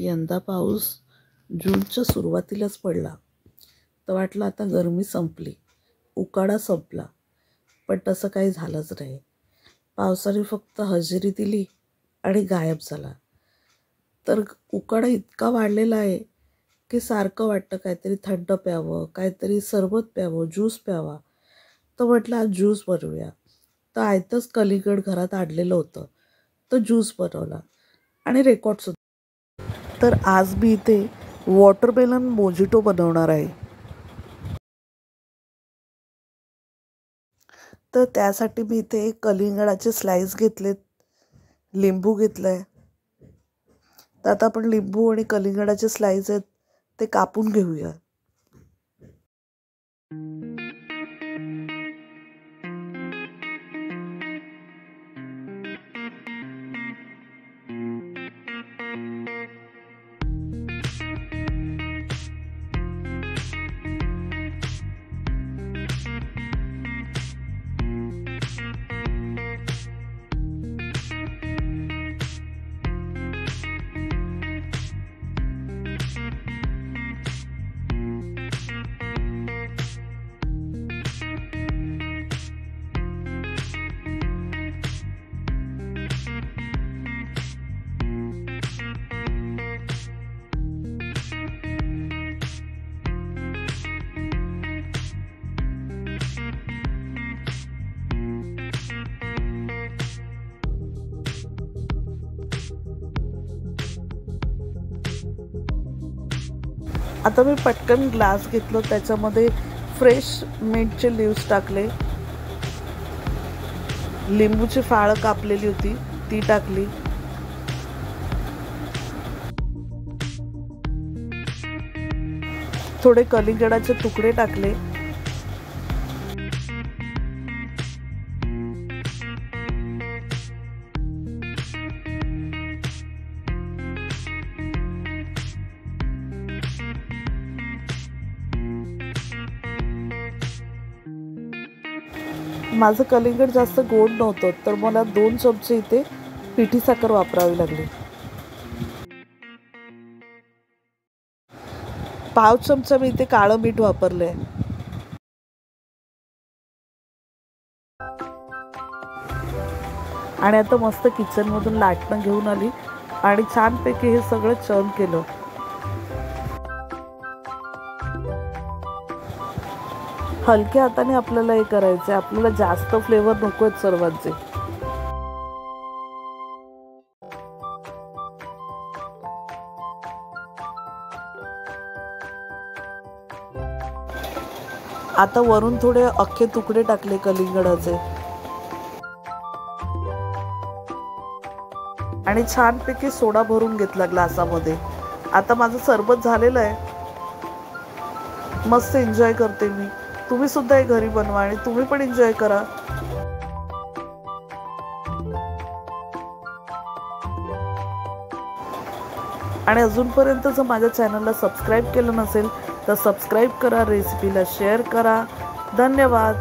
यंदा पाऊस जूनच्या सुरुवातीलाच पडला तर वाटलं आता गरमी संपली, उकाडा संपला, पण तसं काही झालंच नाही. पावसाने फक्त हजेरी दिली आणि गायब झाला. तर उकाडा इतका वाढलेला आहे की सारखं वाटतं काहीतरी थंड प्यावं, काहीतरी सरबत प्यावं, ज्यूस प्यावा. तर म्हटलं आज ज्यूस बनवूया. तर आयतंच कलिंगड घरात आणलेलं होतं, तर ज्यूस बनवला आणि रेकॉर्डसुद्धा. तर आज मी इथे वॉटरमेलन मोजिटो बनवणार आहे. तर त्यासाठी मी इथे कलिंगडाचे स्लाइस घेतलेत, लिंबू घेतलं आहे. तर आता आपण लिंबू आणि कलिंगडाचे स्लाइस आहेत ते कापून घेऊया. आता मी पटकन ग्लास घेतलं, त्याच्यामध्ये फ्रेश मिंटचे लीव्स टाकले, लिंबूची फाळं कापलेली होती ती टाकली, थोडे कलिंगडाचे तुकडे टाकले, माझं कलिंगड जास्त गोड नव्हतं तर मला 2 चमचे इथे पिठी साखर वापरावी लागली. 1/2 चमचा मी इथे काळं मीठ वापरले. आणि आता मस्त किचनमधून लाटणं घेऊन आली आणि छानपैकी हे सगळं चर्न केलं. हलक्या हाताने आपल्याला हे करायचं, आपल्याला जास्त फ्लेवर नको आहेत सर्वांचे. आता वरून थोडे अख्खे तुकडे टाकले कलिंगडाचे आणि छानपैकी सोडा भरून घेतला ग्लासामध्ये. आता माझं सरबत झालेलं आहे, मस्त एन्जॉय करते मी. तुम्ही सुद्धा हे घरी बनवा आणि तुम्ही पण एन्जॉय करा. आणि अजूनपर्यंत जर माझ्या चॅनलला सबस्क्राईब केलं नसेल तर सबस्क्राईब करा, रेसिपीला शेअर करा. धन्यवाद.